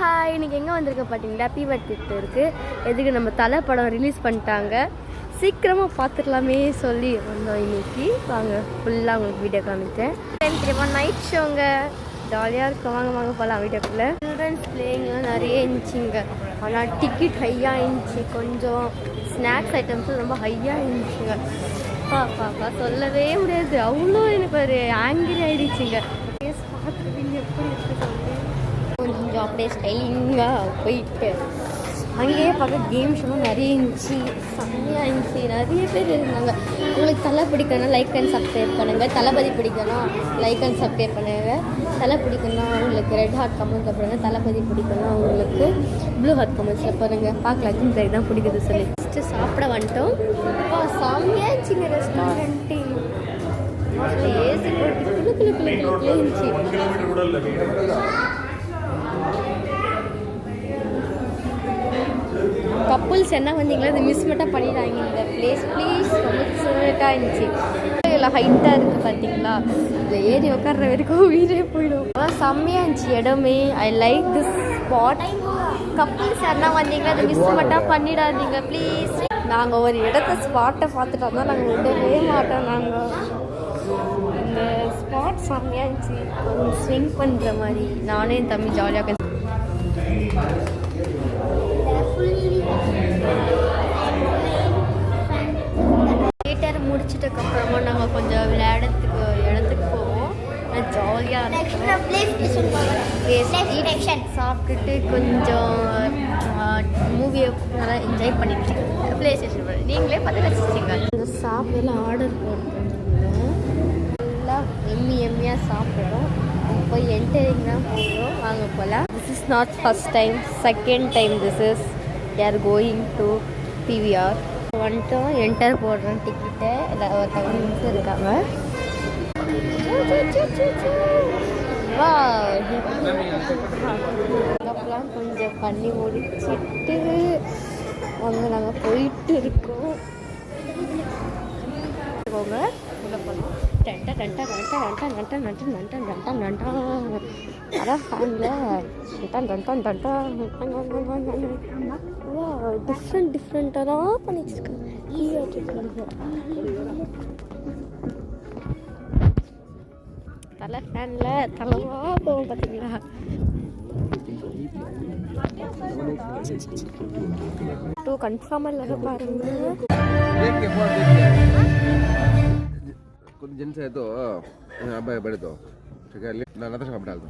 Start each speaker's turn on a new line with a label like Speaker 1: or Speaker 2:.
Speaker 1: Hi, இன்னைக்கு எங்கே வந்திருக்க பார்த்தீங்களா? பீவட் திட்டு இருக்குது. எதுக்கு நம்ம தலை படம் ரிலீஸ் பண்ணிட்டாங்க, சீக்கிரமாக பார்த்துக்கலாமே சொல்லி வந்தோம். இன்னைக்கு வாங்க ஃபுல்லாக உங்களுக்கு வீடியோ காமிச்சேன். தெரியுமா, நைட் ஷோங்க, ஜாலியாக இருக்கும். வாங்க வாங்க போகலாம் வீடியோக்குள்ளே. சில்ட்ரன்ஸ் பிளேயிங்லாம் நிறைய இருந்துச்சுங்க. ஆனால் டிக்கெட் ஹையாக இருந்துச்சு. கொஞ்சம் ஸ்நாக்ஸ் ஐட்டம்ஸும் ரொம்ப ஹையாக இருந்துச்சுங்க. பாப்பா சொல்லவே முடியாது, அவ்வளோ எனக்கு ஒரு ஆங்கிரி ஆகிடுச்சுங்க. பார்த்துருவீங்க எப்படி இருக்கு சொல்லி கொஞ்சம் அப்படியே ஸ்டைலிங்காக போயிட்டு அங்கேயே பார்க்க கேம் ஷோலாம் நிறைய இருந்துச்சு. செம்மையாக இருந்துச்சு. நிறைய பேர் இருந்தாங்க. உங்களுக்கு தலை பிடிக்கணும் லைக் அண்ட் சப்ஸ்கிரைப் பண்ணுங்கள். தளபதி பிடிக்கணும் லைக் அண்ட் சப்ஸ்கிரைப் பண்ணுங்கள். தலை பிடிக்கணும் உங்களுக்கு ரெட் ஹார்ட் கமெண்ட்ஸில் போடுங்க. தளபதி பிடிக்கணும் உங்களுக்கு ப்ளூ ஹார்ட் கமெண்ட்ஸில் போடுங்க. பார்க்கலாம் இந்த தான் பிடிக்குது சொல்லி ஃபஸ்ட்டு சாப்பிட வந்துட்டோம். செம்மையாக இருந்துச்சுங்க ரெஸ்டாரண்ட்டு. ஏசி போட்டு குளு குளு குளு குளு இருந்துச்சு. கப்புள்ஸ் என்ன வந்தீங்களா, இது மிஸ் மட்டும் பண்ணிடுறாங்க இந்த பிளேஸ் ப்ளீஸ். ரொம்ப சூப்பராக இருந்துச்சு. எல்லாம் ஹைட்டாக இருக்குது பார்த்தீங்களா, இதில் ஏறி உட்கார்ற வரைக்கும் வீடே போயிடும். அதான் செம்மையாக இருந்துச்சு இடமே. I like this spot. Couples என்ன வந்தீங்களா, அதை மிஸ் மட்டும் பண்ணிடாதீங்க ப்ளீஸ். நாங்கள் ஒரு இடத்த ஸ்பாட்டை பார்த்துட்டு வந்தால் நாங்கள் விடவே மாட்டோம். நாங்கள் இந்த ஸ்பாட் செம்மையாக இருந்துச்சு. ஸ்விங் பண்ணுற மாதிரி நானே என் தம்பி ஜாலியாக தியேட்டர் முடிச்சிட்டக்கப்புறமா நாங்கள் கொஞ்சம் இடத்துக்கு போவோம். ஜாலியாக சாப்பிட்டுட்டு கொஞ்சம் மூவியை நல்லா என்ஜாய் பண்ணிட்டு ப்ளே ஸ்டேஷன் போகிறேன். நீங்களே பார்த்து ரசிச்சிங்க. இந்த சாப்பிடலாம் ஆர்டர் போட்டுருந்தோம். ஃபுல்லாக எம்மியாக சாப்பிட்றோம். இப்போ என்டரிங் தான் போகிறோம். வாங்க போகலாம். This is not first time, second time this is we are going to PVR. வந்துட்டோம், என்டர் போடுறோம் டிக்கெட்டை. ஒருத்தவங்க நிமிஷம் இருக்காங்க. அப்பெல்லாம் கொஞ்சம் பண்ணி முடிச்சுட்டு அங்கே நாங்கள் போயிட்டு இருக்கோம். போங்க உள்ள போனோம். டென்டா டென்டா டென்டா டென்டா டென்டா நட்டு நட்டு டென்டா டென்டா அதான் ஃபேனில் டென்டா டென்டா டிஃப்ரெண்ட்டாக தான் பண்ணி வச்சுருக்காங்க. தலை ஃபேனில் தலைவாக போகும் பார்த்தீங்களா. டூ கன்ஃபார்மாக இல்லை பாருங்க.
Speaker 2: कुछ जिनसे तो अब बड़े तो ठीक है ना ना तो सब डाल दो